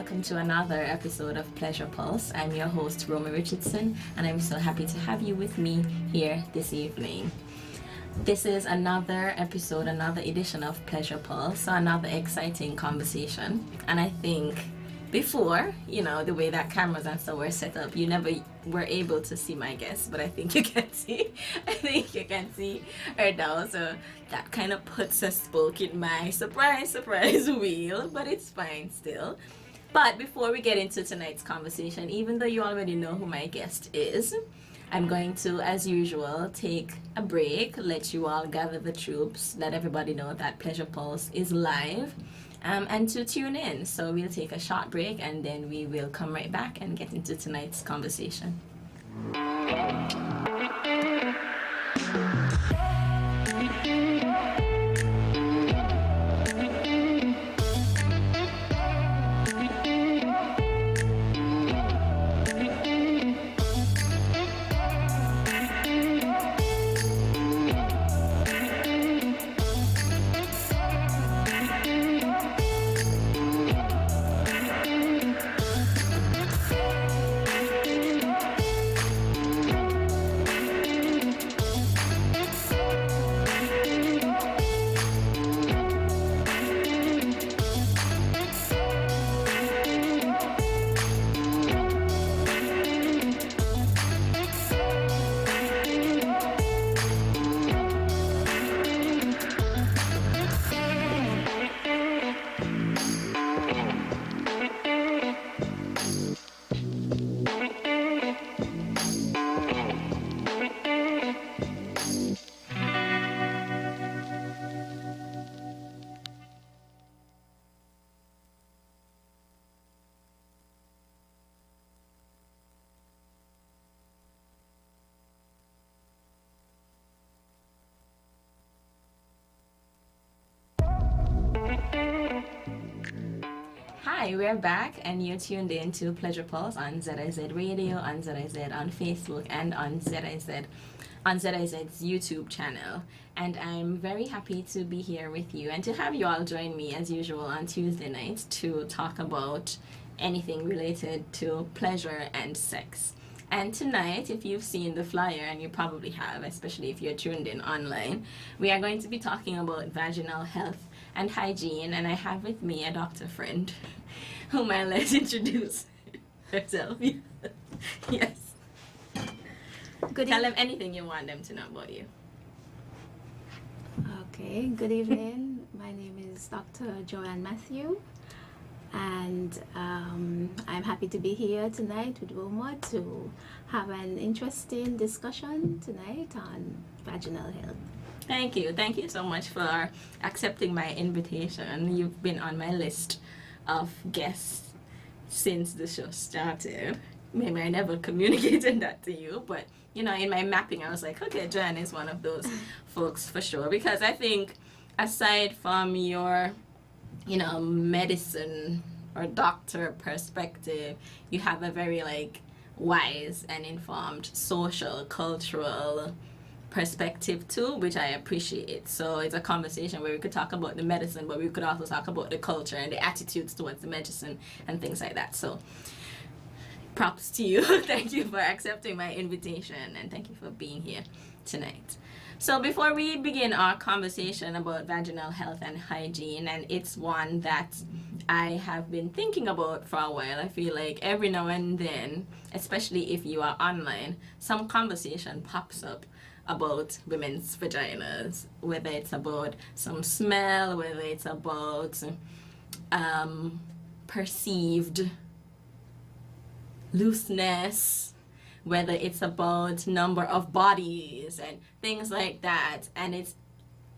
welcome to another episode of Pleasure Pulse. I'm your host, Roma Richardson, and I'm so happy to have you with me here this evening. This is another episode, another edition of Pleasure Pulse, so another exciting conversation. And I think before, the way that cameras and so were set up, you never were able to see my guests, but I think you can see. Her now, so that kind of puts a spoke in my surprise wheel, but it's fine still. But before we get into tonight's conversation, even though you already know who my guest is, I'm going to, as usual, take a break, let you all gather the troops, let everybody know that Pleasure Pulse is live, and to tune in. So we'll take a short break and then we will come right back and get into tonight's conversation. Hi, we're back and you're tuned in to Pleasure Pulse on ZIZ Radio, on ZIZ on Facebook, and on ZIZ's YouTube channel. And I'm very happy to be here with you and to have you all join me as usual on Tuesday nights to talk about anything related to pleasure and sex. And tonight, if you've seen the flyer, and you probably have, especially if you're tuned in online, we are going to be talking about vaginal health and hygiene, and I have with me a doctor friend whom I'll let introduce herself. Yes. Tell them anything you want them to know about you. Okay, good evening. My name is Dr. Joanne Matthew, and I'm happy to be here tonight with Roma to have an interesting discussion tonight on vaginal health. Thank you. Thank you so much for accepting my invitation. You've been on my list of guests since the show started. Maybe I never communicated that to you, but in my mapping I was like, okay, Joanne is one of those folks for sure, because I think aside from your medicine or doctor perspective, you have a very wise and informed social, cultural perspective too, which I appreciate. So it's a conversation where we could talk about the medicine, but we could also talk about the culture and the attitudes towards the medicine and things like that. So props to you. Thank you for accepting my invitation and thank you for being here tonight. So before we begin our conversation about vaginal health and hygiene, and it's one that I have been thinking about for a while, I feel like every now and then, especially if you are online, some conversation pops up about women's vaginas, whether it's about some smell, whether it's about perceived looseness, whether it's about number of bodies and things like that. And it's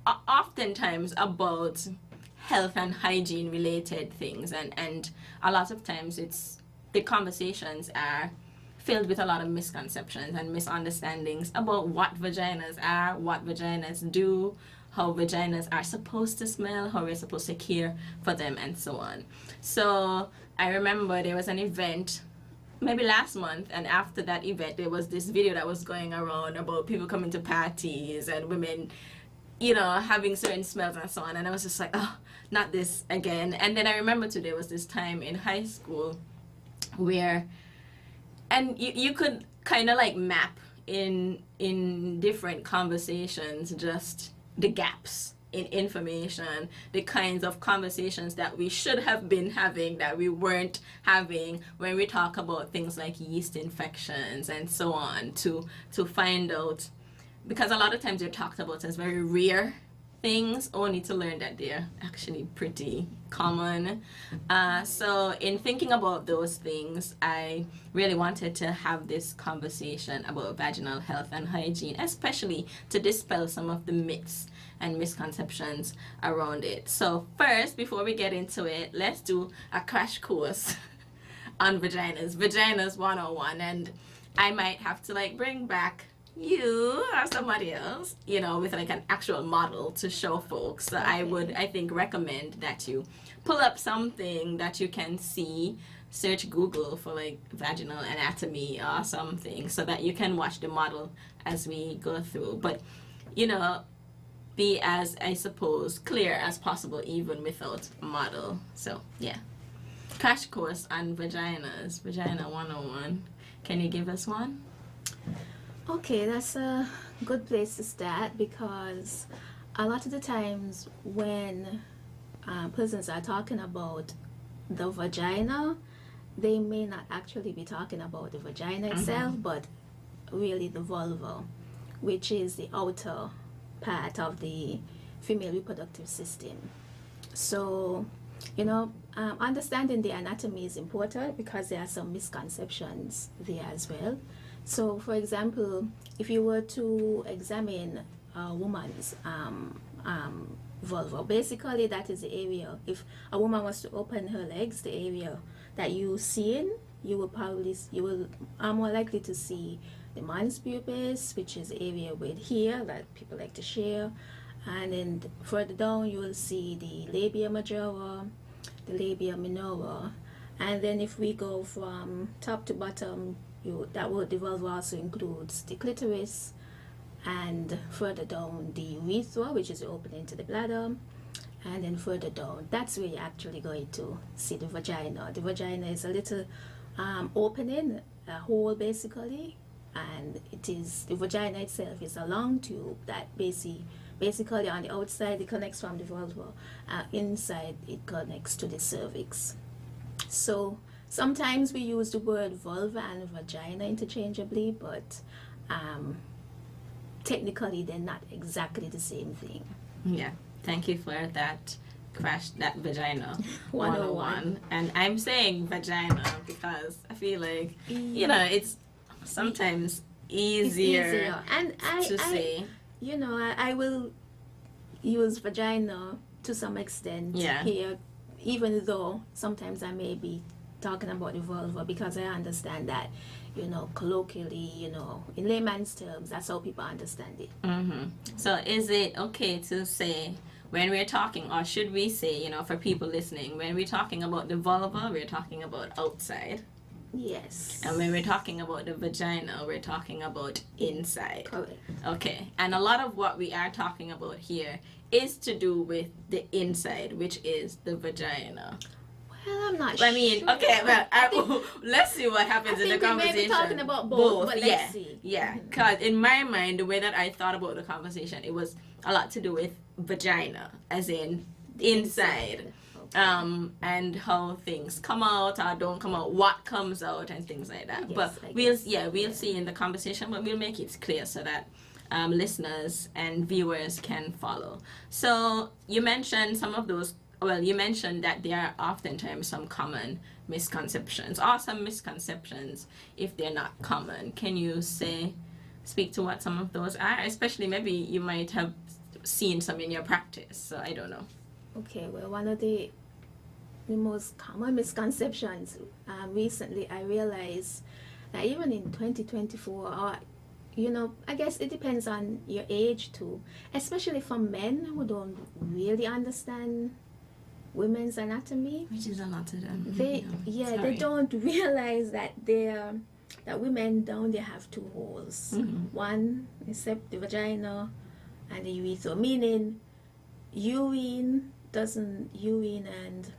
oftentimes about health and hygiene related things, and a lot of times the conversations are filled with a lot of misconceptions and misunderstandings about what vaginas are, what vaginas do, how vaginas are supposed to smell, how we're supposed to care for them, and so on. So I remember there was an event maybe last month, and after that event there was this video that was going around about people coming to parties and women having certain smells and so on. And I was just like, oh, not this again. And then I remember there was this time in high school where, and you could kind of like map in different conversations just the gaps in information, the kinds of conversations that we should have been having that we weren't having when we talk about things like yeast infections and so on, to find out, because a lot of times they're talked about as very rare things, only to learn that they're actually pretty common. So in thinking about those things, I really wanted to have this conversation about vaginal health and hygiene, especially to dispel some of the myths and misconceptions around it. So first, before we get into it, let's do a crash course on vaginas 101. And I might have to like bring back you or somebody else, with like an actual model to show folks. So okay. I think recommend that you pull up something that you can see, search Google for like vaginal anatomy or something, so that you can watch the model as we go through. But be as, I suppose, clear as possible even without a model. So yeah, crash course on vaginas, vagina 101. Can you give us one? Okay, that's a good place to start, because a lot of the times when persons are talking about the vagina, they may not actually be talking about the vagina itself, but really the vulva, which is the outer part of the female reproductive system. So, understanding the anatomy is important, because there are some misconceptions there as well. So, for example, if you were to examine a woman's vulva, basically that is the area. If a woman was to open her legs, the area that you see, you will are more likely to see the man's pubis, which is the area with hair that people like to share, and then further down you will see the labia majora, the labia minora, and then if we go from top to bottom, the vulva also includes the clitoris, and further down the urethra, which is the opening to the bladder, and then further down, that's where you're actually going to see the vagina. The vagina is a little opening, a hole basically, and the vagina itself is a long tube that basically on the outside it connects from the vulva, inside it connects to the cervix. So sometimes we use the word vulva and vagina interchangeably, but technically they're not exactly the same thing. Yeah, thank you for that vagina 101. And I'm saying vagina because I feel like, it's sometimes easier and to say. I will use vagina to some extent here, even though sometimes I may be talking about the vulva, because I understand that, colloquially, in layman's terms, that's how people understand it. So is it okay to say, when we're talking, or should we say, for people listening, when we're talking about the vulva, we're talking about outside? Yes. And when we're talking about the vagina, we're talking about inside. Correct. Okay. And a lot of what we are talking about here is to do with the inside, which is the vagina. Well, I'm not sure. Okay, well, let's see what happens in the conversation. We may be talking about both, but let's see. Yeah, because in my mind, the way that I thought about the conversation, it was a lot to do with vagina, as in inside. Okay. And how things come out or don't come out, what comes out, and things like that. Yes, but we'll see in the conversation, but we'll make it clear so that listeners and viewers can follow. So you mentioned some of those. Well, you mentioned that there are oftentimes some common misconceptions, or some misconceptions if they're not common. Can you speak to what some of those are? Especially maybe you might have seen some in your practice, so I don't know. Okay, well, one of the most common misconceptions, recently I realized that even in 2024, or I guess it depends on your age too, especially for men who don't really understand women's anatomy, which is a lot of them. They don't realize that that women down there have two holes. One is the vagina, and the urethra, meaning urine and,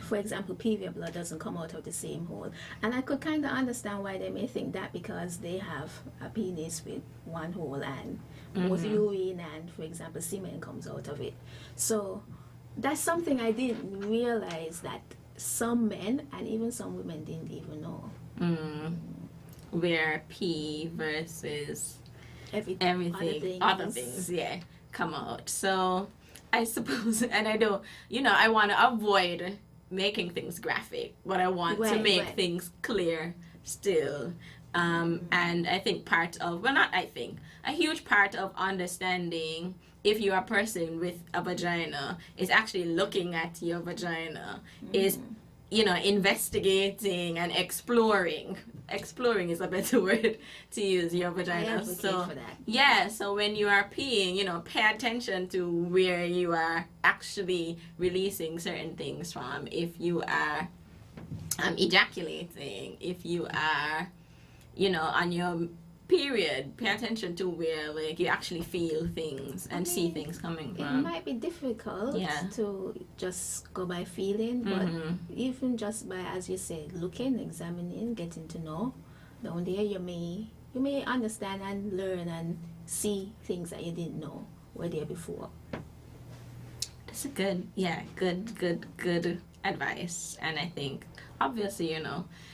for example, period blood doesn't come out of the same hole. And I could kind of understand why they may think that, because they have a penis with one hole and both urine and, for example, semen comes out of it. So that's something I didn't realize that some men and even some women didn't even know. Where pee versus everything, other things, come out. So I suppose, and I don't, I want to avoid making things graphic, but I want to make things clear still. And I think a huge part of understanding if you are a person with a vagina is actually looking at your vagina, is, investigating and exploring. Exploring is a better word to use, your vagina. So for that. Yeah, so when you are peeing, pay attention to where you are actually releasing certain things from. If you are ejaculating, if you are, on your period, pay attention to where you actually feel things and see things coming from. It might be difficult to just go by feeling, but even just by, as you said, looking, examining, getting to know, down there you may understand and learn and see things that you didn't know were there before. That's a good advice. And I think obviously,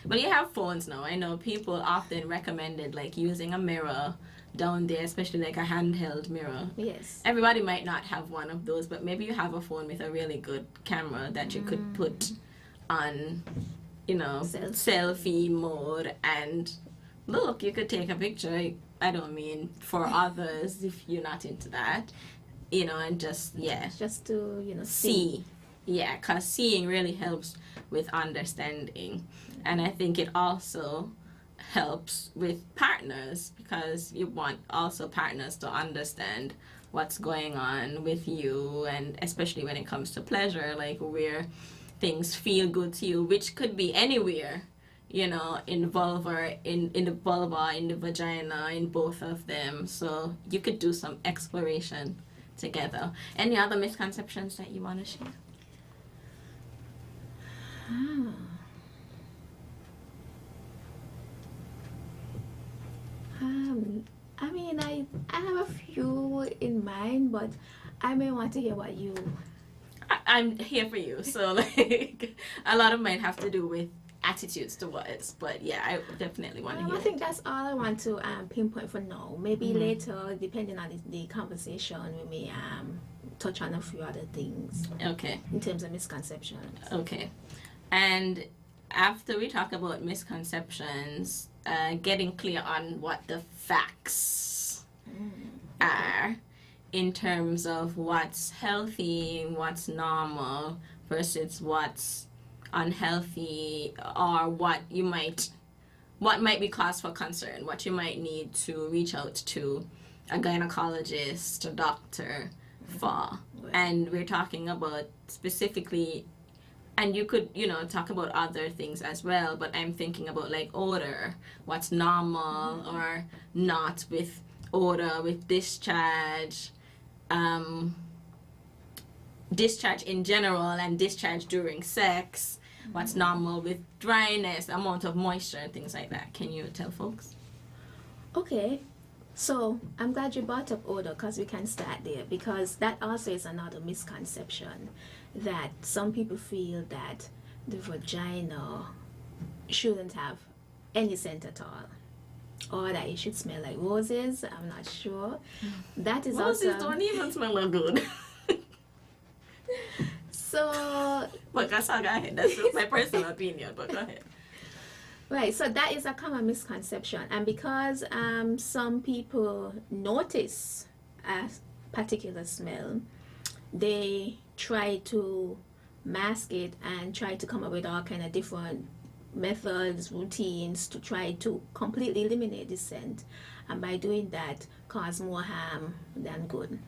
but you have phones now. I know people often recommended using a mirror down there, especially a handheld mirror. Yes. Everybody might not have one of those, but maybe you have a phone with a really good camera that you could put on, selfie mode, and look, you could take a picture. I don't mean for others if you're not into that, and just to, see. Yeah, because seeing really helps with understanding. And I think it also helps with partners, because you want also partners to understand what's going on with you, and especially when it comes to pleasure, where things feel good to you, which could be anywhere, in vulva, in the vulva, in the vagina, in both of them. So you could do some exploration together. Any other misconceptions that you want to share? I have a few in mind, but I may want to hear what you... I'm here for you. So a lot of mine have to do with attitudes towards, but yeah, I definitely want to hear. I think that's all I want to pinpoint for now. Maybe later, depending on the conversation, we may touch on a few other things. Okay. In terms of misconceptions. Okay. And after we talk about misconceptions, getting clear on what the facts are in terms of what's healthy, what's normal versus what's unhealthy, or what might be cause for concern, what you might need to reach out to a gynecologist, a doctor for. And we're talking about specifically, and you could, talk about other things as well, but I'm thinking about odor, what's normal or not with odor, with discharge, discharge in general and discharge during sex, what's normal with dryness, amount of moisture, things like that. Can you tell folks? Okay. So I'm glad you brought up odor, because we can start there, because that also is another misconception, that some people feel that the vagina shouldn't have any scent at all, or that it should smell like roses. I'm not sure. That is roses don't even smell good. So, but go ahead. That's just my personal opinion, but go ahead. Right, so that is a common misconception, and because some people notice a particular smell, they try to mask it and try to come up with all kind of different methods, routines to try to completely eliminate the scent, and by doing that cause more harm than good.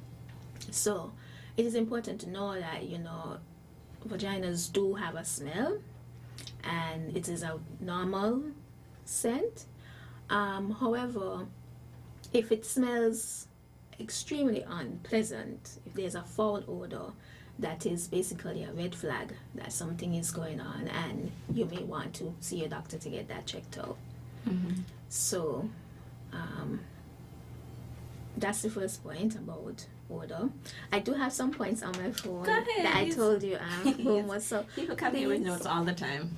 So it is important to know that vaginas do have a smell, and it is a normal scent. However, if it smells extremely unpleasant, if there's a foul odor, that is basically a red flag that something is going on, and you may want to see your doctor to get that checked out. So that's the first point about odor. I do have some points on my phone that I told you homework. So people come here with notes all the time.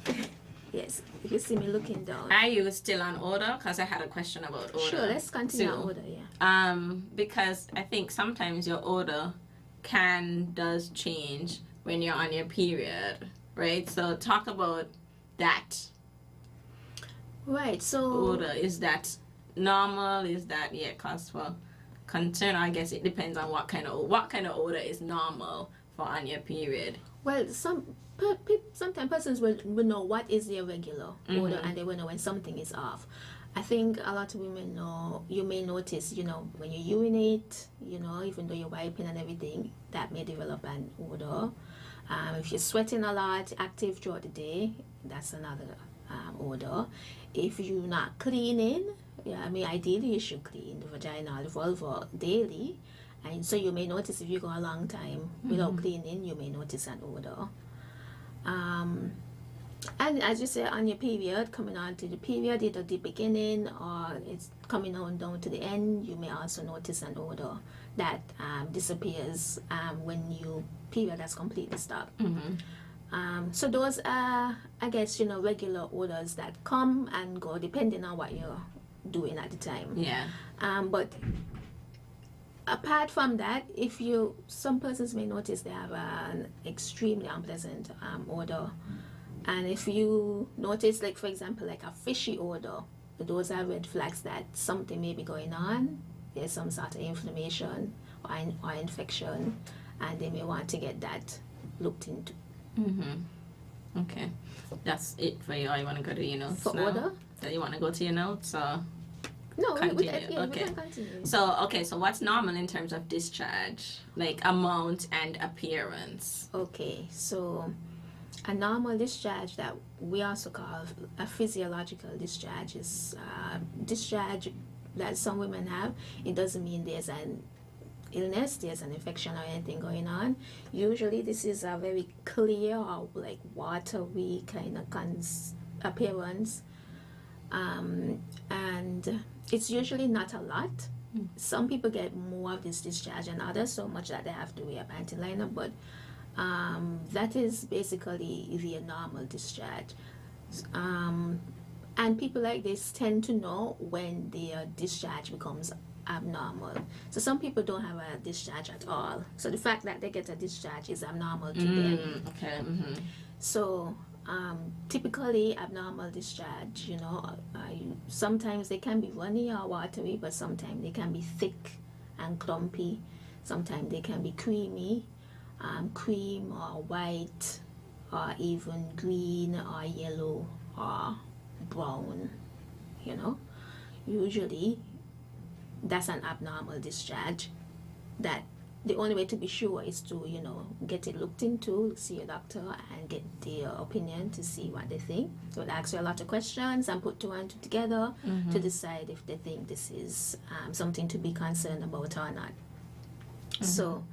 Yes, if you see me looking down. Are you still on odor? Because I had a question about odor. Sure, let's continue on odor, yeah. Because I think sometimes your odor does change when you're on your period, right? So talk about that. Right, so Odor, is that normal? Is that cause for concern? I guess it depends on what kind of odor is normal for on your period. Well, sometimes persons will know what is their regular odor, and they will know when something is off. I think a lot of women know, you may notice, when you urinate, even though you're wiping and everything, that may develop an odor. If you're sweating a lot, active throughout the day, that's another odor. If you're not cleaning, ideally you should clean the vagina or the vulva daily. And so you may notice, if you go a long time without cleaning, you may notice an odor. And as you say, on your period, coming on to the period, either the beginning or it's coming on down to the end, you may also notice an odor that disappears when your period has completely stopped. So those are, I guess, regular odors that come and go depending on what you're doing at the time. Yeah. But apart from that, some persons may notice they have an extremely unpleasant odor. And if you notice, like, for example, like a fishy odor, those are red flags that something may be going on. There's some sort of inflammation or infection, and they may want to get that looked into. Okay. That's it for you. Or you want to go to your notes for now? odor? So you want to go to your notes or no? continue? We can continue. So what's normal in terms of discharge, like amount and appearance? Okay, so a normal discharge that we also call a physiological discharge is discharge that some women have. It doesn't mean there's an illness, there's an infection or anything going on. Usually this is a very clear or like watery kind of appearance, and it's usually not a lot. Some people get more of this discharge than others, so much that they have to wear a panty liner, but that is basically the normal discharge. And people like this tend to know when their discharge becomes abnormal. So some people don't have a discharge at all. So the fact that they get a discharge is abnormal to them. Okay. So typically abnormal discharge, sometimes they can be runny or watery, but sometimes they can be thick and clumpy. Sometimes they can be creamy, cream or white, or even green or yellow or brown. Usually that's an abnormal discharge that the only way to be sure is to get it looked into, see your doctor and get their opinion to see what they think. They'll ask you a lot of questions and put two and two together to decide if they think this is something to be concerned about or not. So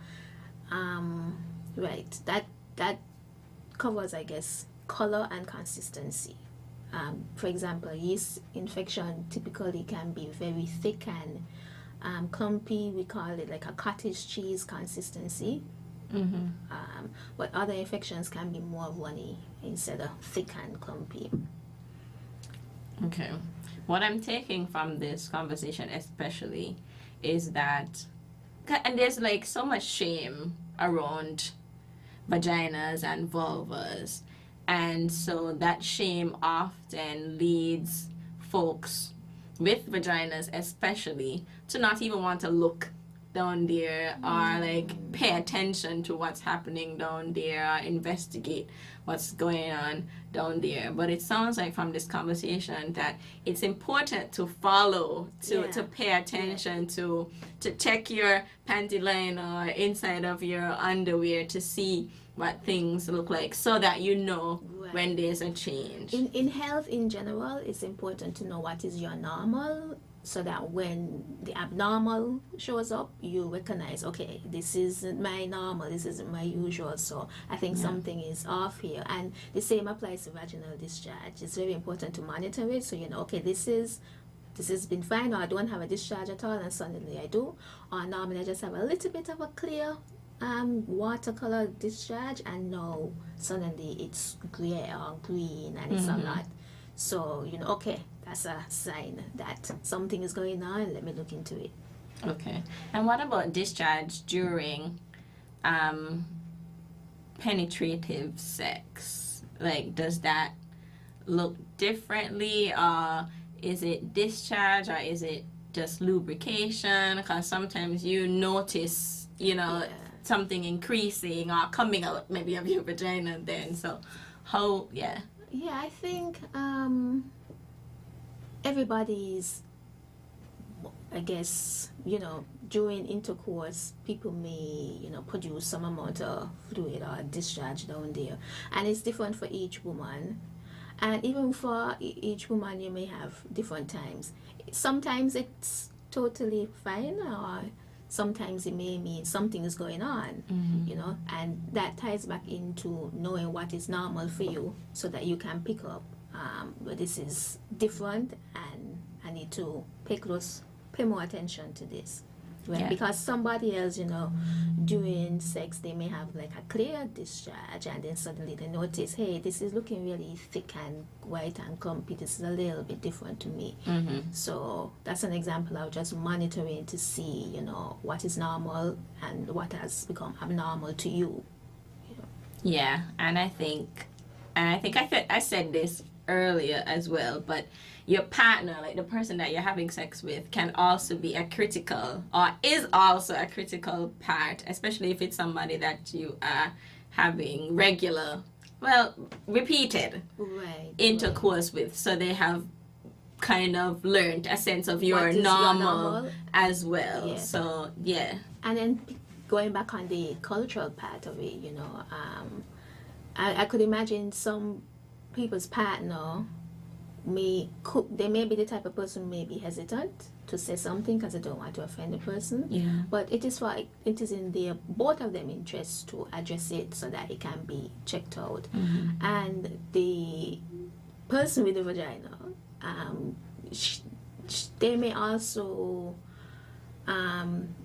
right, that covers, I guess, color and consistency. For example, yeast infection typically can be very thick and clumpy. We call it like a cottage cheese consistency. But other infections can be more runny instead of thick and clumpy. Okay. What I'm taking from this conversation especially is that, and there's like so much shame around vaginas and vulvas, and so that shame often leads folks with vaginas especially to not even want to look down there or like pay attention to what's happening down there or investigate what's going on down there. But it sounds like from this conversation that it's important to follow, to pay attention, to check your panty line or inside of your underwear to see what things look like, so that when there's a change. In health in general, it's important to know what is your normal, so that when the abnormal shows up, you recognize, okay, this isn't my normal, this isn't my usual, so I think something is off here. And the same applies to vaginal discharge. It's very important to monitor it, so you know, okay, this has been fine, or I don't have a discharge at all, and suddenly I do, or normally I just have a little bit of a clear watercolor discharge, and now suddenly it's gray or green, and it's a lot. So you know, okay, that's a sign that something is going on. Let me look into it. Okay. And what about discharge during penetrative sex? Like, does that look differently, or is it discharge, or is it just lubrication? Because sometimes you notice, you know, something increasing or coming out maybe of your vagina then. So how, yeah, I think everybody's, I guess, you know, during intercourse, people may, you know, produce some amount of fluid or discharge down there, and it's different for each woman. And even for each woman, you may have different times. Sometimes it's totally fine, or sometimes it may mean something is going on, you know, and that ties back into knowing what is normal for you, so that you can pick up, but this is different, and I need to pay more attention to this. Right? Yeah. Because somebody else, you know, during sex, they may have like a clear discharge, and then suddenly they notice, hey, this is looking really thick and white and clumpy. This is a little bit different to me. So that's an example of just monitoring to see, you know, what is normal and what has become abnormal to you. You know? Yeah, and I think I said this earlier as well, but your partner, like the person that you're having sex with, can also be a critical, or is also a critical part, especially if it's somebody that you are having regular, well, repeated intercourse with. So they have kind of learned a sense of your normal as well. Yeah. So, yeah. And then going back on the cultural part of it, you know, I could imagine some people's partner may be the type of person who may be hesitant to say something because they don't want to offend the person. Yeah. But it is in their both of them interests to address it so that it can be checked out. And the person with the vagina, they may also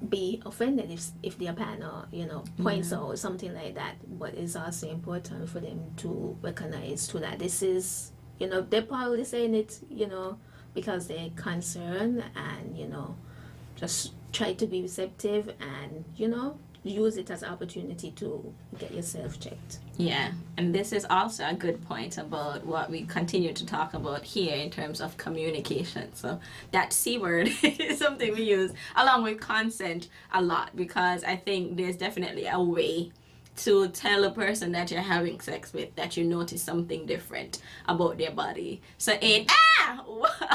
be offended if their partner, you know, points out something like that. But it's also important for them to recognize too that this is, you know, they're probably saying it, you know, because they're concerned, and, you know, just try to be receptive and, you know, use it as an opportunity to get yourself checked. Yeah, and this is also a good point about what we continue to talk about here in terms of communication. So that C word is something we use along with consent a lot, because I think there's definitely a way to tell a person that you're having sex with that you notice something different about their body. So ain't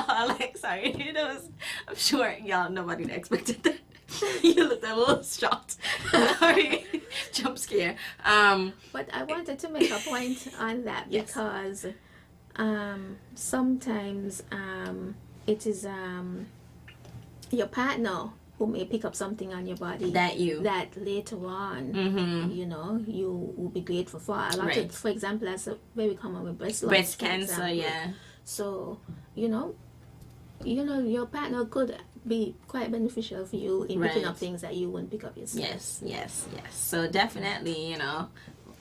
like, sorry, you know, I'm sure y'all nobody expected that. You looked a little shocked. Sorry, jump scare. But I wanted to make a point on that because sometimes it is your partner who may pick up something on your body that later on, you know, you will be grateful for. A lot of, for example, that's very common with breast cancer. Yeah. So you know, your partner could be quite beneficial for you in picking up things that you wouldn't pick up yourself. Yes. So definitely, you know,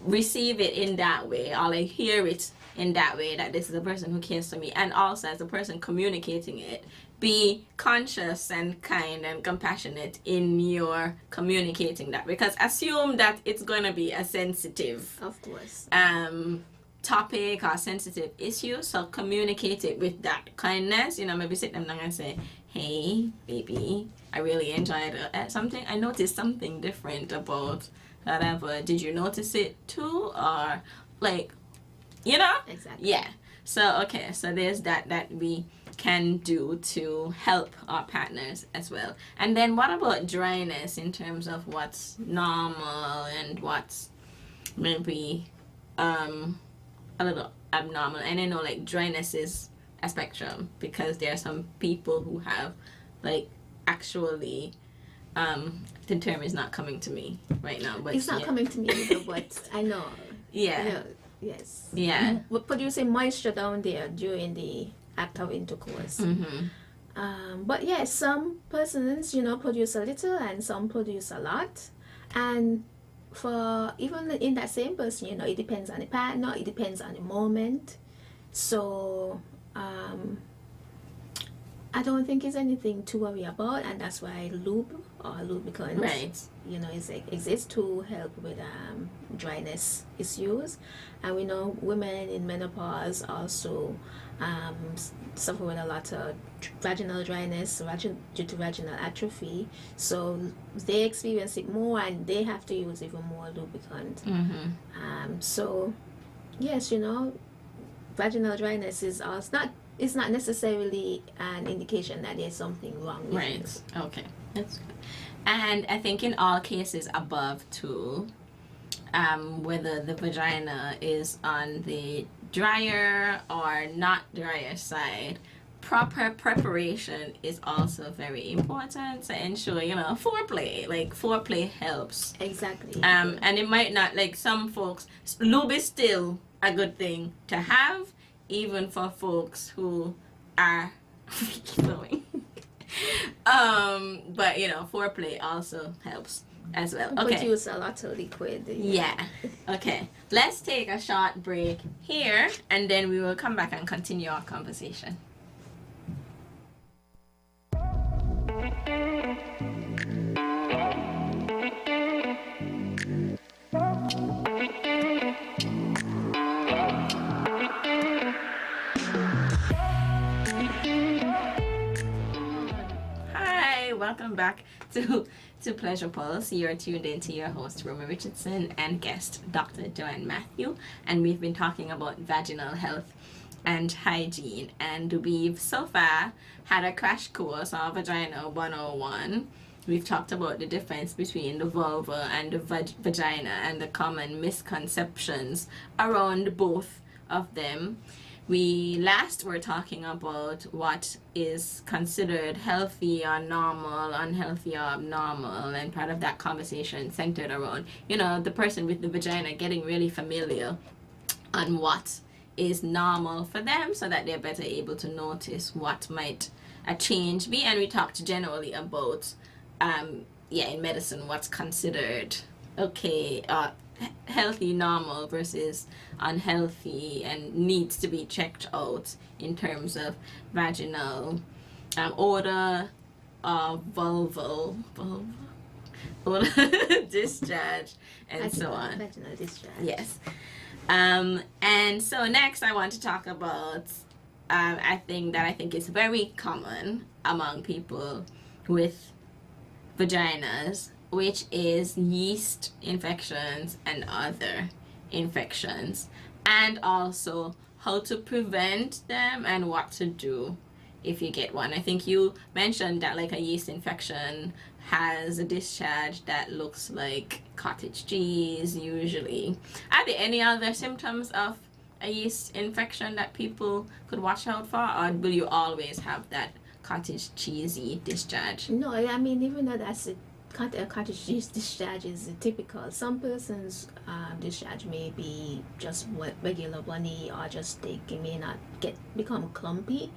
receive it in that way, or like hear it in that way, that this is a person who cares for me. And also, as a person communicating it, be conscious and kind and compassionate in your communicating that, because assume that it's going to be a sensitive, of course, topic or sensitive issue. So communicate it with that kindness. You know, maybe sit them down and say, hey baby, I really enjoyed something. I noticed something different about whatever. Did you notice it too? Or like, you know? Exactly. Yeah. So okay, so there's that we can do to help our partners as well. And then what about dryness in terms of what's normal and what's maybe a little abnormal? And I know like dryness is a spectrum, because there are some people who have like actually the term is not coming to me right now, but it's not coming to me either, but I know. Yeah. I know. Yes. Yeah. We're producing moisture down there during the act of intercourse. But yes, some persons, produce a little and some produce a lot. And for even in that same person, it depends on the partner, it depends on the moment. So I don't think it's anything to worry about, and that's why lube or lubricant, exists to help with dryness issues. And we know women in menopause also suffer with a lot of vaginal dryness due to vaginal atrophy, so they experience it more and they have to use even more lubricant. So yes, vaginal dryness is also not, it's not necessarily an indication that there's something wrong with it. Okay, that's good. And I think in all cases above too, whether the vagina is on the drier or not drier side, proper preparation is also very important to ensure, foreplay. Like, foreplay helps. Exactly. And it might not, like some folks, lube is still a good thing to have, even for folks who are flowing. But foreplay also helps as well. Okay. Produce a lot of liquid. Yeah. Okay. Let's take a short break here, and then we will come back and continue our conversation. Welcome back to Pleasure Pulse. You're tuned in to your host, Roma Richardson, and guest, Dr. Joanne Matthew. And we've been talking about vaginal health and hygiene. And we've so far had a crash course on Vagina 101. We've talked about the difference between the vulva and the vagina and the common misconceptions around both of them. We last were talking about what is considered healthy or normal, unhealthy or abnormal, and part of that conversation centered around, the person with the vagina getting really familiar on what is normal for them so that they're better able to notice what might a change be. And we talked generally about, in medicine, what's considered okay, healthy, normal versus unhealthy, and needs to be checked out in terms of vaginal odor, vulval odor, discharge, and so on. Vaginal discharge. Yes. And so next I want to talk about I think is very common among people with vaginas, which is yeast infections and other infections, and also how to prevent them and what to do if you get one. I think you mentioned that like a yeast infection has a discharge that looks like cottage cheese usually. Are there any other symptoms of a yeast infection that people could watch out for, or will you always have that cottage cheesy discharge? No, I mean, even though that's a cottage cheese discharge is typical. Some persons' discharge may be just regular bunny, or just they may not become clumpy.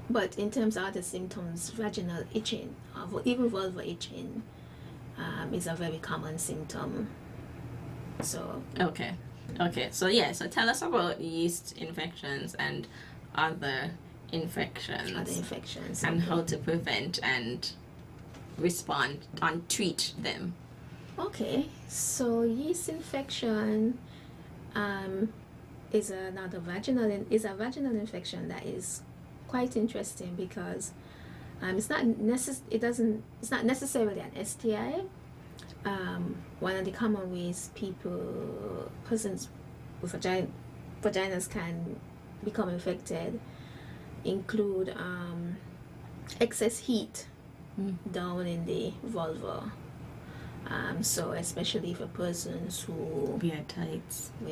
But in terms of other symptoms, vaginal itching, even vulvar itching, is a very common symptom. So okay, so tell us about yeast infections and other infections and how to prevent and respond and treat them. Okay, so yeast infection is a vaginal infection that is quite interesting because it's not necessarily an STI. One of the common ways persons with vaginas can become infected include excess heat down in the vulva. So especially for persons who wear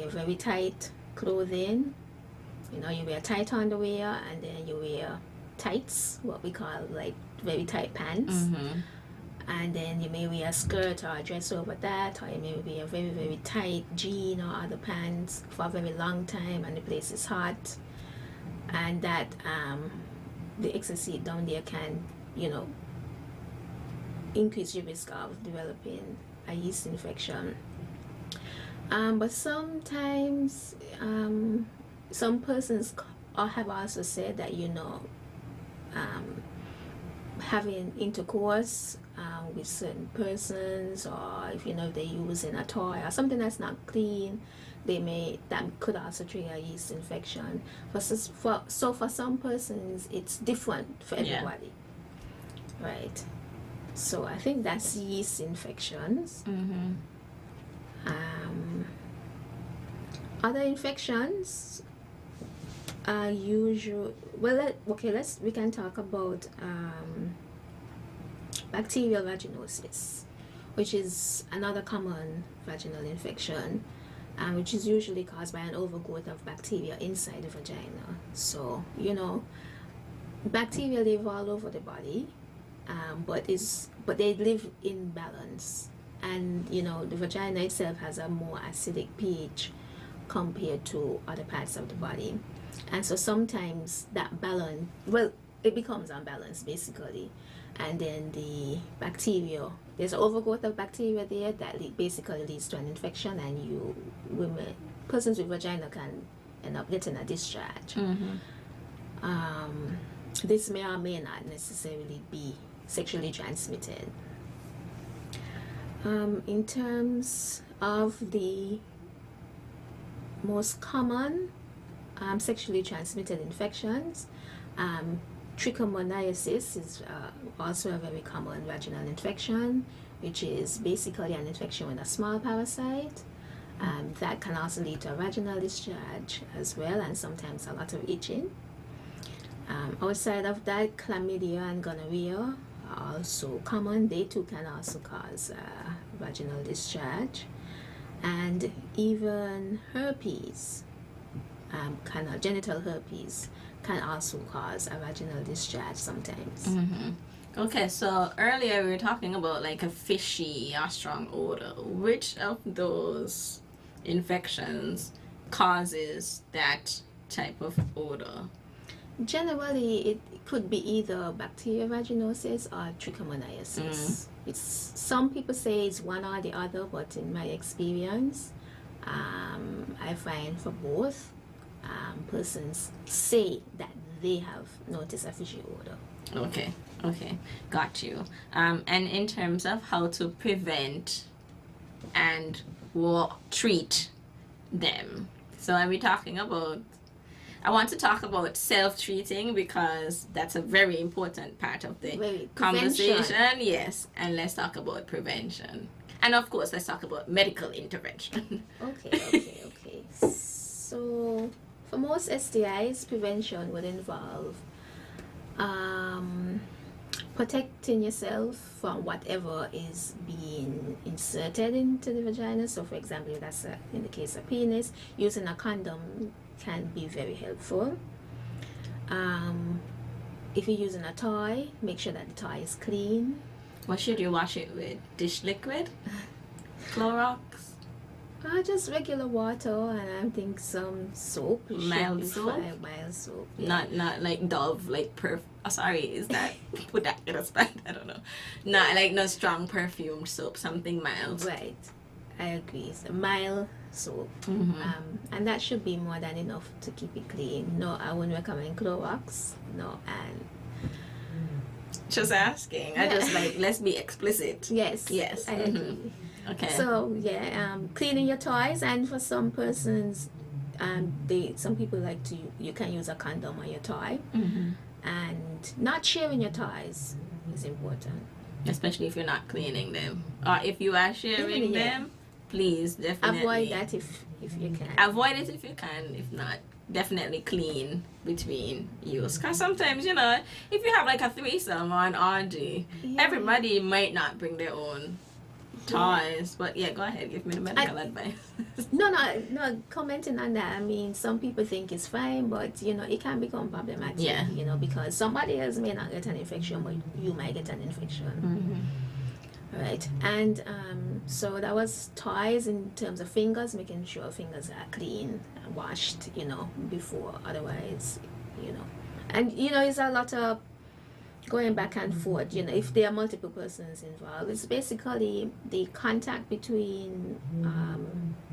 very tight clothing, you wear tight underwear and then you wear tights, what we call like very tight pants. Mm-hmm. And then you may wear a skirt or a dress over that, or you may wear a very, very tight jean or other pants for a very long time and the place is hot. And that the excess heat down there can, increase your risk of developing a yeast infection. But sometimes some persons have also said that, having intercourse with certain persons, or if they're using a toy or something that's not clean, that could also trigger a yeast infection. So for some persons it's different for everybody. Right. So I think that's yeast infections. Mm-hmm. Other infections are usual. We can talk about bacterial vaginosis, which is another common vaginal infection, which is usually caused by an overgrowth of bacteria inside the vagina. So, bacteria live all over the body, but they live in balance. And, the vagina itself has a more acidic pH compared to other parts of the body. And so sometimes that balance, it becomes unbalanced basically. And then the bacteria, there's an overgrowth of bacteria there that basically leads to an infection, and persons with vagina can end up getting a discharge. Mm-hmm. This may or may not necessarily be sexually transmitted. In terms of the most common sexually transmitted infections, trichomoniasis is also a very common vaginal infection, which is basically an infection with a small parasite. That can also lead to a vaginal discharge as well, and sometimes a lot of itching. Outside of that, chlamydia and gonorrhea are also common. They too can also cause vaginal discharge. And even herpes, genital herpes, can also cause a vaginal discharge sometimes. Mm-hmm. Okay, so earlier we were talking about like a fishy or strong odor. Which of those infections causes that type of odor? Generally, it could be either bacterial vaginosis or trichomoniasis. Some people say it's one or the other, but in my experience, I find for both, persons say that they have noticed a fishy odor. Okay, got you. And in terms of how to prevent and treat them, so are we talking about? I want to talk about self-treating because that's a very important part of the conversation. Yes, and let's talk about prevention. And of course, let's talk about medical intervention. Okay. So, for most STIs, prevention would involve protecting yourself from whatever is being inserted into the vagina. So, for example, if that's in the case of penis, using a condom can be very helpful. If you're using a toy, make sure that the toy is clean. What should you wash it with? Dish liquid? Clorox? Just regular water, and I think some soap. Mild soap? Mild soap. Yeah. Not like Dove, like is that put that in a spot? I don't know. Not like no strong perfumed soap, something mild. Right, I agree. It's a mild soap, and that should be more than enough to keep it clean. No, I wouldn't recommend Clorox. No, and just asking. I just let's be explicit. Yes, I agree. Okay. So cleaning your toys, and for some persons, some people you can use a condom on your toy, and not sharing your toys is important, especially if you're not cleaning them, or if you are sharing them. Please definitely avoid that if you can. Avoid it if you can. If not, definitely clean between use. Because sometimes if you have like a threesome or an orgy, everybody might not bring their own toys. But yeah, go ahead, give me the medical advice. No, commenting on that, I mean, some people think it's fine, but it can become problematic. Yeah. Because somebody else may not get an infection, but you might get an infection. Right. And so that was toys in terms of fingers, making sure fingers are clean and washed, before, otherwise, and it's a lot of going back and forth, if there are multiple persons involved. It's basically the contact between,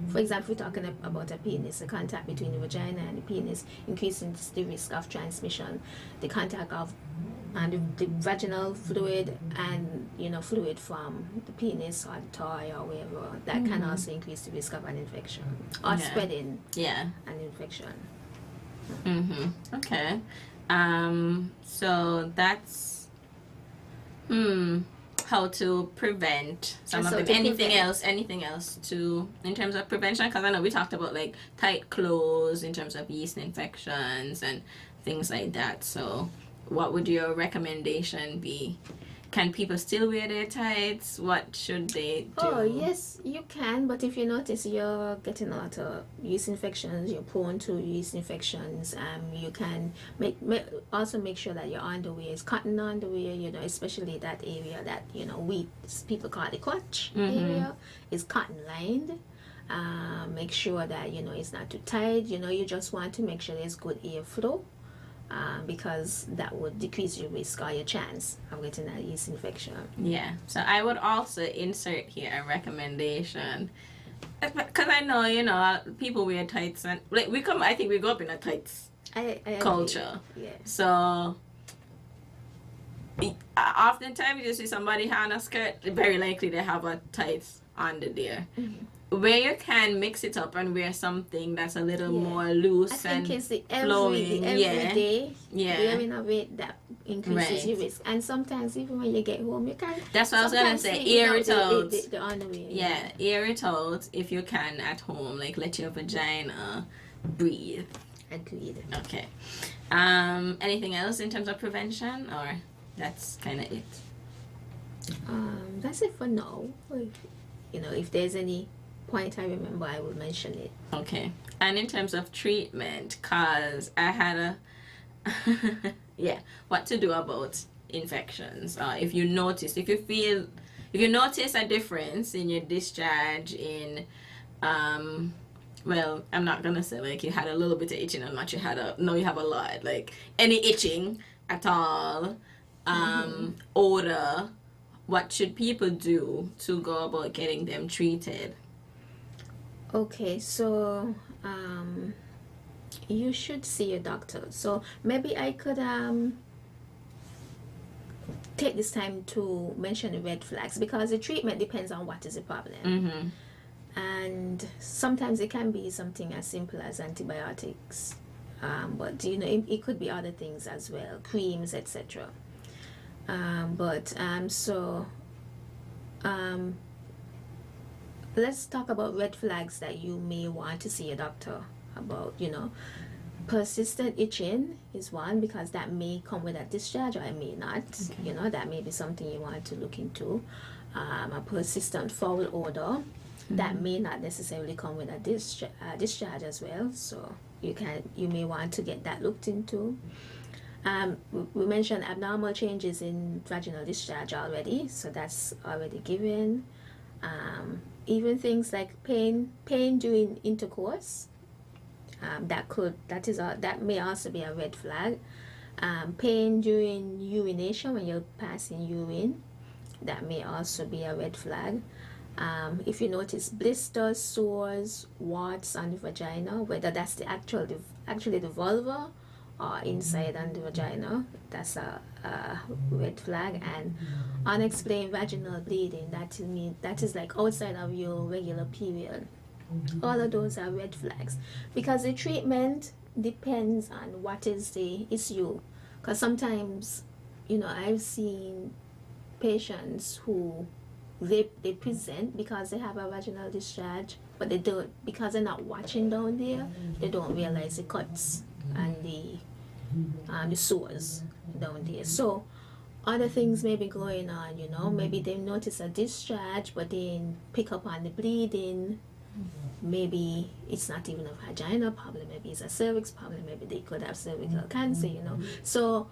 for example, if we're talking about a penis, the contact between the vagina and the penis increases the risk of transmission. The contact of the vaginal fluid and fluid from the penis or the toy or wherever, that can also increase the risk of an infection or spreading an infection. Okay. So that's how to prevent some of them. Anything else to in terms of prevention? Because I know we talked about like tight clothes in terms of yeast infections and things like that. So what would your recommendation be? Can people still wear their tights? What should they do? Oh, yes, you can. But if you notice you're getting a lot of yeast infections, you're prone to yeast infections, you can also make sure that your underwear is cotton underwear, especially that area that, people call the crotch area, is cotton lined. Make sure that, it's not too tight. You just want to make sure there's good airflow. Because that would decrease your risk or your chance of getting a yeast infection. Yeah. So I would also insert here a recommendation, because I know people wear tights and like I think we grew up in a tights culture. Yeah. So oftentimes you see somebody on a skirt, very likely they have a tights under there. Where you can mix it up and wear something that's a little more loose and it's the flowing. Everyday wearing of it that increases your risk. And sometimes even when you get home, you can. That's what I was gonna say. Air it out. The underwear. Yeah, air it out if you can at home. Like let your vagina breathe. Agreed. Okay. Anything else in terms of prevention, or that's kind of it? That's it for now. If there's any point I remember, I will mention it. Okay. And in terms of treatment, cause I had what to do about infections. If you notice a difference in your discharge in well, I'm not gonna say like you had a little bit of itching or not, you have a lot, like any itching at all, odor, what should people do to go about getting them treated? Okay, so you should see a doctor. So maybe I could take this time to mention the red flags, because the treatment depends on what is the problem. And sometimes it can be something as simple as antibiotics, but it could be other things as well, creams, etc. Let's talk about red flags that you may want to see a doctor about. Persistent itching is one, because that may come with a discharge or it may not. Okay. That may be something you want to look into. A persistent foul odor, that may not necessarily come with a discharge as well. So you may want to get that looked into. We mentioned abnormal changes in vaginal discharge already, so that's already given. Even things like pain during intercourse, that may also be a red flag. Pain during urination, when you're passing urine, that may also be a red flag. If you notice blisters, sores, warts on the vagina, whether that's actually the vulva or inside on the vagina, that's a red flag. And unexplained vaginal bleeding, that is like outside of your regular period. All of those are red flags, because the treatment depends on what is the issue. Because sometimes, I've seen patients who they present because they have a vaginal discharge, but they don't, because they're not watching down there, they don't realize the cuts and the sores down there. So other things may be going on, you know. Maybe they notice a discharge, but they pick up on the bleeding. Maybe it's not even a vagina problem. Maybe it's a cervix problem. Maybe they could have cervical cancer, you know. So,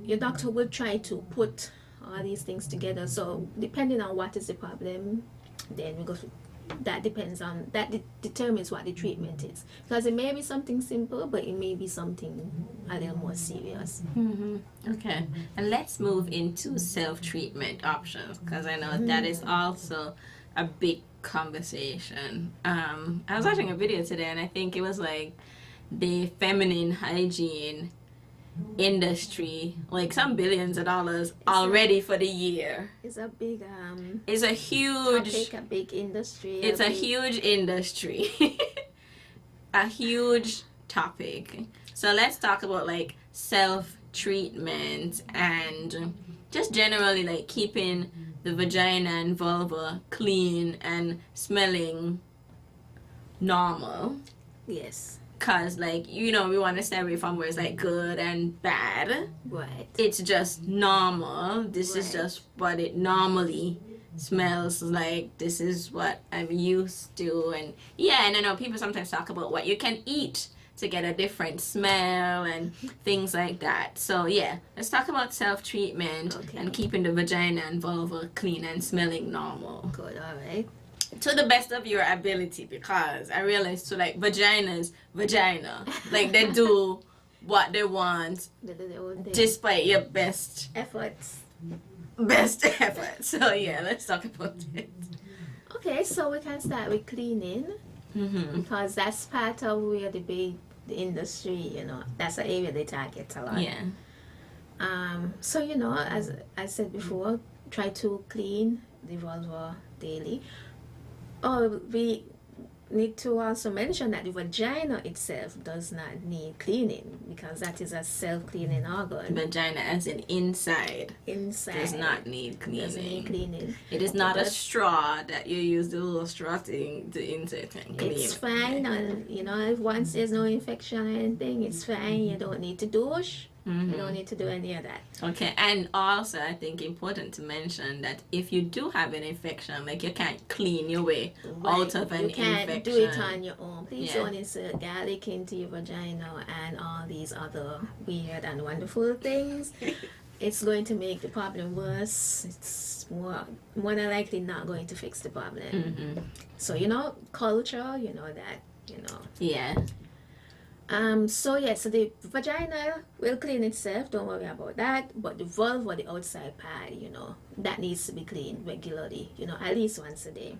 your doctor will try to put all these things together. So, depending on what is the problem, then we go. That depends on that determines what the treatment is, because it may be something simple, but it may be something a little more serious. Okay, and let's move into self-treatment options, because I know that is also a big conversation. I was watching a video today, and I think it was like the feminine hygiene industry, like some billions of dollars already for the year. It's a big It's a huge topic, a big industry. It's a huge industry. A huge topic. So let's talk about like self-treatment and just generally like keeping the vagina and vulva clean and smelling normal. Yes. Cause like, you know, we want to stay away from where it's like good and bad. Right. It's just normal. This is just what it normally smells like. This is what I'm used to. And yeah, and I know people sometimes talk about what you can eat to get a different smell and things like that. So yeah, let's talk about self-treatment and keeping the vagina and vulva clean and smelling normal. Good, all right. To the best of your ability, because I realize to like vagina, like they do what they want despite your best efforts. So yeah, let's talk about it. Okay, so we can start with cleaning, because that's part of where the industry, you know, that's an area they target a lot. Yeah. So you know, as I said before, try to clean the vulva daily. Oh, we need to also mention that the vagina itself does not need cleaning, because that is a self-cleaning organ. Vagina as in inside. Inside. Does not need cleaning. Doesn't need cleaning. It is not a straw that you use the little straw thing to insert and clean. It's fine, and you know, if once there's no infection or anything, it's fine. You don't need to douche. You don't need to do any of that. Okay, and also I think important to mention that if you do have an infection, like you can't clean your way out of an infection. You can't do it on your own. Please don't insert garlic into your vagina and all these other weird and wonderful things. It's going to make the problem worse. It's more than likely not going to fix the problem. So, you know, culture, you know that, you know. Yeah. So the vagina will clean itself, don't worry about that, but the vulva, the outside part, you know, that needs to be cleaned regularly, you know, at least once a day.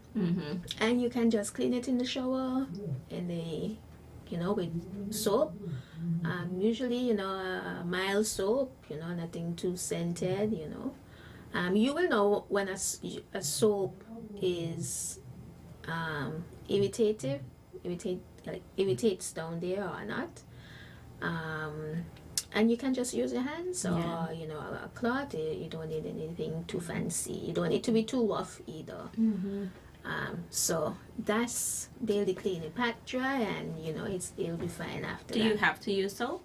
And you can just clean it in the shower, you know, with soap. Usually, you know, a mild soap, you know, nothing too scented, you know. You will know when a soap is irritates down there or not, and you can just use your hands or you know, a cloth. You don't need anything too fancy. You don't need to be too rough either. So that's daily cleaning. Pat dry, and you know, it'll be fine after. Do you have to use soap?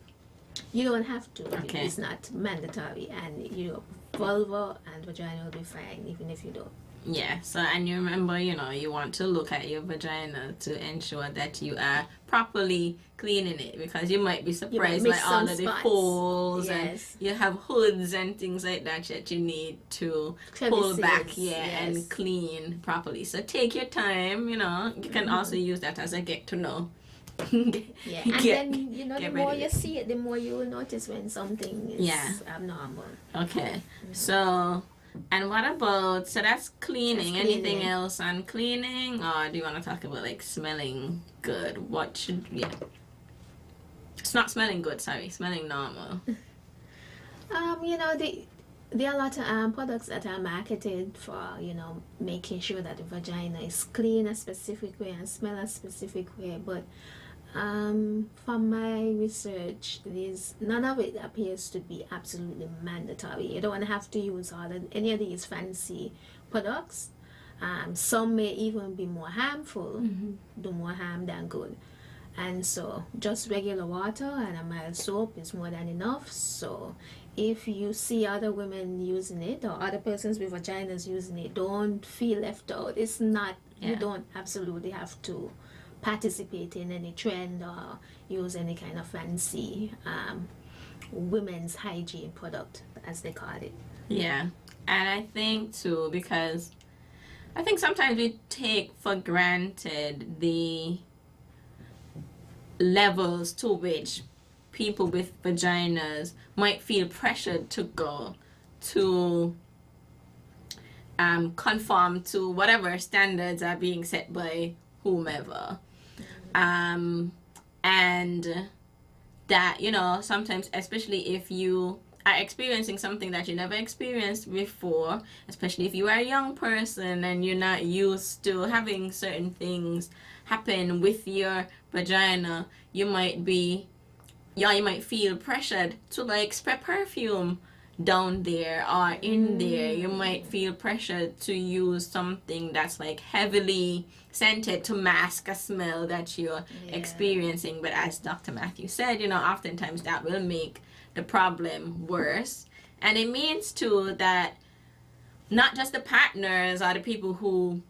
You don't have to. Okay. It's not mandatory, and your vulva and vagina will be fine even if you don't. Yeah, so and you remember, you know, you want to look at your vagina to ensure that you are properly cleaning it, because you might be surprised by all of the holes and you have hoods and things like that you need to pull back and clean properly. So take your time, you know. You can also use that as a get to know. And then, you know, the more you see it, the more you will notice when something is abnormal. Okay. So, and what about, so that's cleaning. Anything else on cleaning, or do you want to talk about like smelling good? What should, it's not smelling good, sorry, smelling normal. You know, there are a lot of products that are marketed for, you know, making sure that the vagina is clean a specific way and smell a specific way, but from my research, none of it appears to be absolutely mandatory. You don't have to use any of these fancy products. Some may even be more harmful, do more harm than good. And so just regular water and a mild soap is more than enough. So if you see other women using it or other persons with vaginas using it, don't feel left out. It's not, you don't absolutely have to participate in any trend or use any kind of fancy women's hygiene product, as they call it. Yeah. And I think too, because I think sometimes we take for granted the levels to which people with vaginas might feel pressured to go to conform to whatever standards are being set by whomever. And that, you know, sometimes, especially if you are experiencing something that you never experienced before, especially if you are a young person and you're not used to having certain things happen with your vagina, you might feel pressured to like spray perfume down there or in there. You might feel pressured to use something that's like heavily scented to mask a smell that you're experiencing. But as Dr. Matthew said, you know, oftentimes that will make the problem worse. And it means too that not just the partners or the people who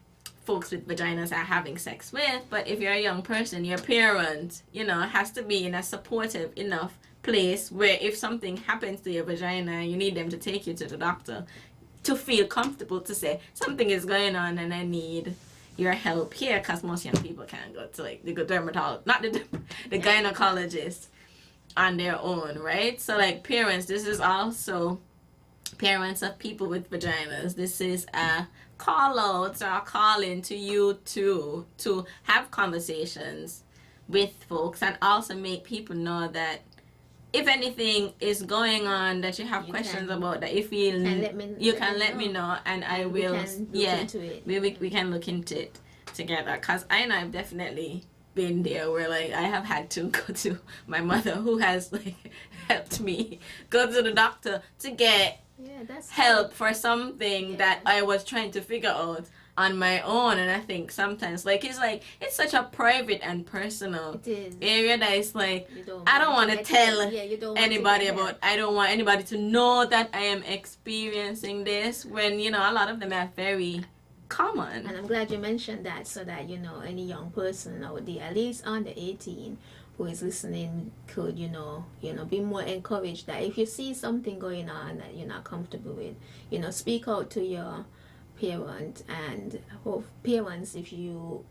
folks with vaginas are having sex with, but if you're a young person, your parent, you know, has to be in a supportive enough place where if something happens to your vagina, you need them to take you to the doctor to feel comfortable to say something is going on and I need your help here, because most young people can't go to like the dermatologist, not the gynecologist on their own, right? So like parents, this is also parents of people with vaginas, this is a call out or a call in to you too, to have conversations with folks and also make people know that if anything is going on that you have questions about, that if you can let me know and I will we can look into it together. Because I know I've definitely been there where like I have had to go to my mother, who has like helped me go to the doctor to get help for something that I was trying to figure out on my own. And I think sometimes it's such a private and personal area that it's like I don't want to tell anybody about. I don't want anybody to know that I am experiencing this, when you know a lot of them are very common. And I'm glad you mentioned that, so that you know any young person out there, at least under 18, who is listening, could you know be more encouraged that if you see something going on that you're not comfortable with, you know, speak out to your parent. And parents, if your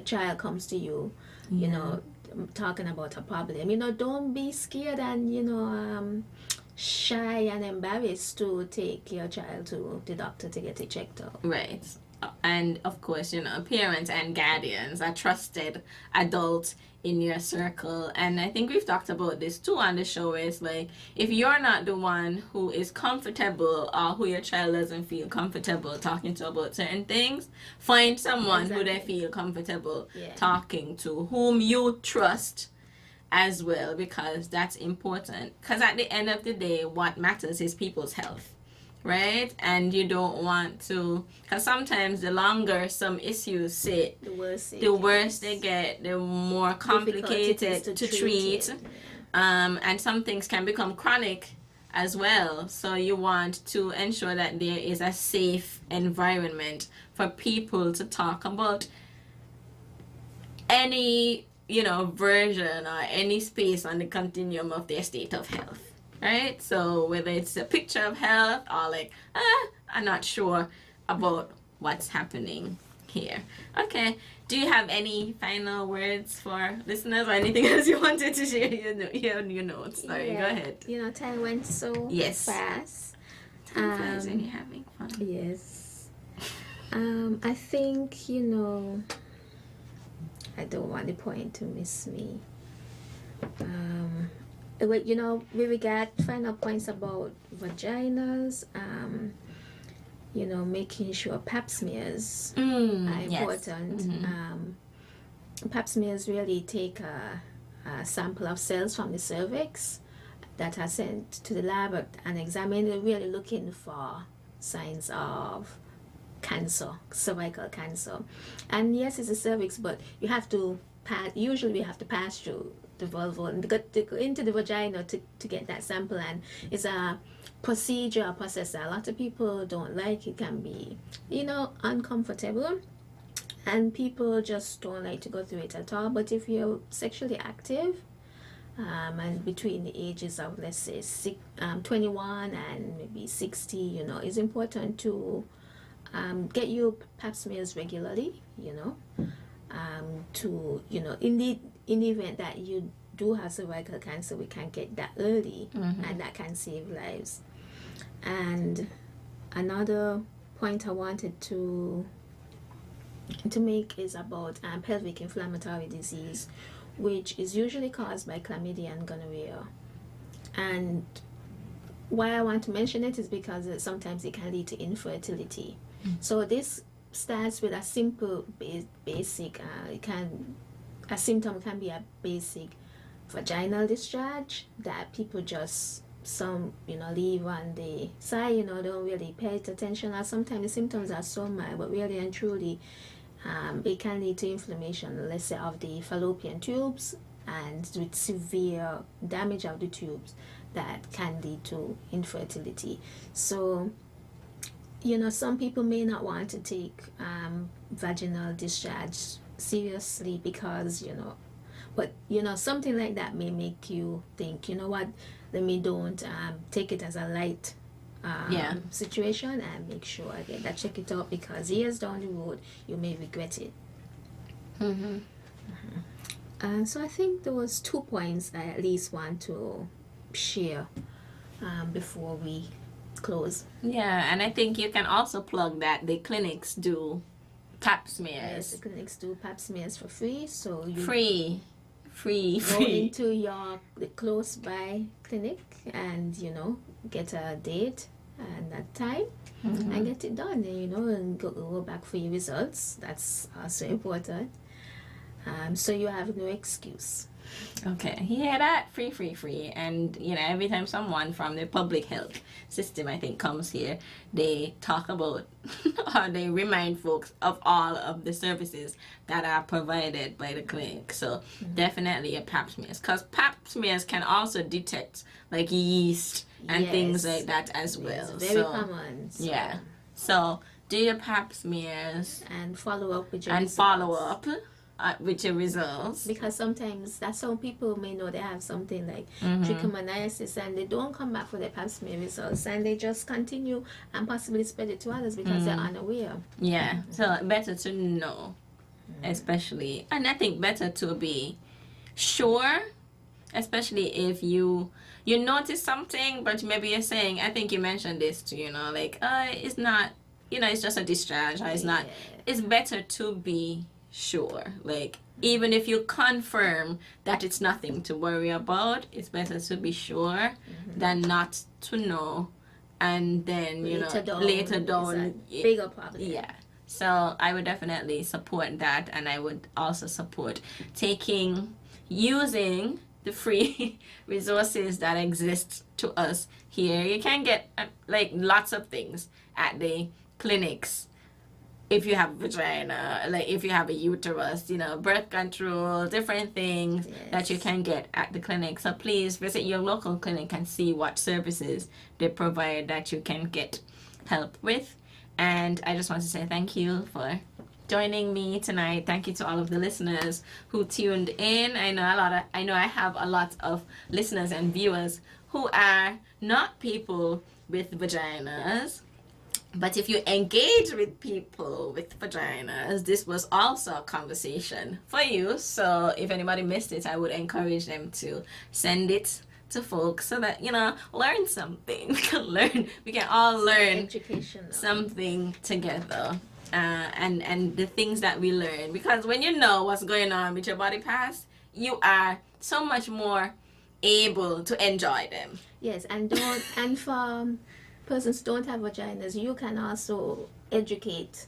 child comes to you, you know, talking about a problem, you know, don't be scared and you know shy and embarrassed to take your child to the doctor to get it checked out. Right. And of course, you know, parents and guardians are trusted adults in your circle. And I think we've talked about this too on the show. It's like if you're not the one who is comfortable or who your child doesn't feel comfortable talking to about certain things, find someone who they feel comfortable talking to, whom you trust as well, because that's important. Because at the end of the day, what matters is people's health, right? And you don't want to, because sometimes the longer some issues sit, the worse they get, the more complicated to treat. And some things can become chronic as well. So you want to ensure that there is a safe environment for people to talk about any, you know, version or any space on the continuum of their state of health, right? So whether it's a picture of health or like, I'm not sure about what's happening here. Okay, do you have any final words for listeners or anything else you wanted to share in your notes? Sorry, go ahead. You know, time went so fast. Time flies when you're having fun. Yes. I think, you know, I don't want the point to miss me. You know, we got final points about vaginas. You know, making sure pap smears are important. Mm-hmm. Pap smears really take a sample of cells from the cervix that are sent to the lab and examined, really looking for signs of cancer, cervical cancer. And yes, it's a cervix, but you have to usually we have to pass through the vulva and to go into the vagina to get that sample, and it's a procedure, a process that a lot of people don't like. It can be, uncomfortable, and people just don't like to go through it at all. But if you're sexually active, and between the ages of, let's say, 21 and maybe 60, it's important to get your pap smears regularly, to, in the event that you do have cervical cancer, we can get that early, and that can save lives. And another point I wanted to make is about pelvic inflammatory disease, which is usually caused by chlamydia and gonorrhea. And why I want to mention it is because sometimes it can lead to infertility. So this starts with a simple basic a symptom can be a basic vaginal discharge that people just leave on the side, don't really pay attention, or sometimes the symptoms are so mild, but really and truly it can lead to inflammation, let's say, of the fallopian tubes, and with severe damage of the tubes that can lead to infertility. So some people may not want to take vaginal discharge seriously because but something like that may make you think, what, let me don't take it as a light situation, and make sure I get that, check it out, because years down the road you may regret it. So I think there was 2 points I at least want to share before we close. Yeah, and I think you can also plug that the clinics do pap smears. Yes, the clinics do pap smears for free, so you free go into the close by clinic and get a date and that time, and get it done, and go back for your results. That's also important. So you have no excuse. Okay, yeah, that free, and every time someone from the public health system, I think, comes here, they talk about or they remind folks of all of the services that are provided by the clinic. So definitely a pap smears, because pap smears can also detect like yeast and things like that as well. It's very common. So. Yeah, so do your pap smears and follow up with your and results. follow up with your results, because sometimes that's how people may know they have something like trichomoniasis, and they don't come back for their pap smear results, and they just continue and possibly spread it to others because they're unaware. So better to know, especially, and I think better to be sure, especially if you notice something, but maybe you're saying, I think you mentioned this too, it's not, it's just a discharge, or it's not. It's better to be sure, like, even if you confirm that it's nothing to worry about, it's better to be sure than not to know, and then later down bigger problem. So I would definitely support that, and I would also support using the free resources that exist to us here. You can get like lots of things at the clinics. If you have a vagina, like if you have a uterus, birth control, different things that you can get at the clinic. So please visit your local clinic and see what services they provide that you can get help with. And I just want to say thank you for joining me tonight. Thank you to all of the listeners who tuned in. I know I have a lot of listeners and viewers who are not people with vaginas. But if you engage with people with vaginas, this was also a conversation for you. So if anybody missed it, I would encourage them to send it to folks so that, learn something. We can all learn something together. And the things that we learn. Because when you know what's going on with your body parts, you are so much more able to enjoy them. Yes, and for persons don't have vaginas, you can also educate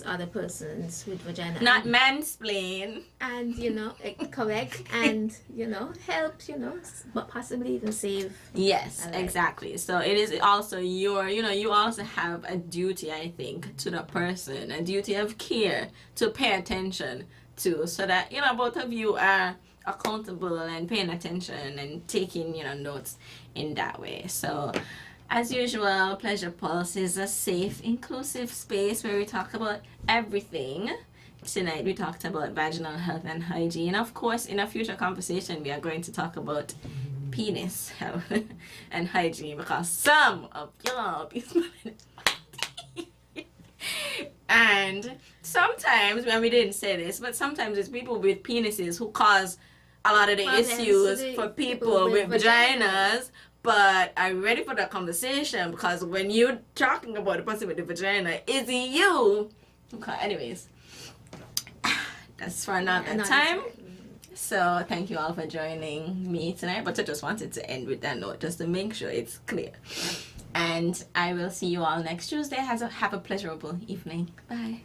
other persons with vagina. Not mansplain. And, correct, and, help, but possibly even save. Yes, exactly. So it is also you also have a duty, I think, to the person, a duty of care to pay attention too, so that both of you are accountable and paying attention and taking notes in that way. So as usual, Pleasure Pulse is a safe, inclusive space where we talk about everything. Tonight we talked about vaginal health and hygiene. Of course, in a future conversation we are going to talk about penis health and hygiene, because some of y'all be smelling and sometimes, when we didn't say this, but sometimes it's people with penises who cause a lot of the issues for people with vaginas. But are you ready for the conversation? Because when you're talking about the person with the vagina, is it you? Okay, anyways, that's for another time. So thank you all for joining me tonight. But I just wanted to end with that note, just to make sure it's clear. And I will see you all next Tuesday. Have a pleasurable evening. Bye.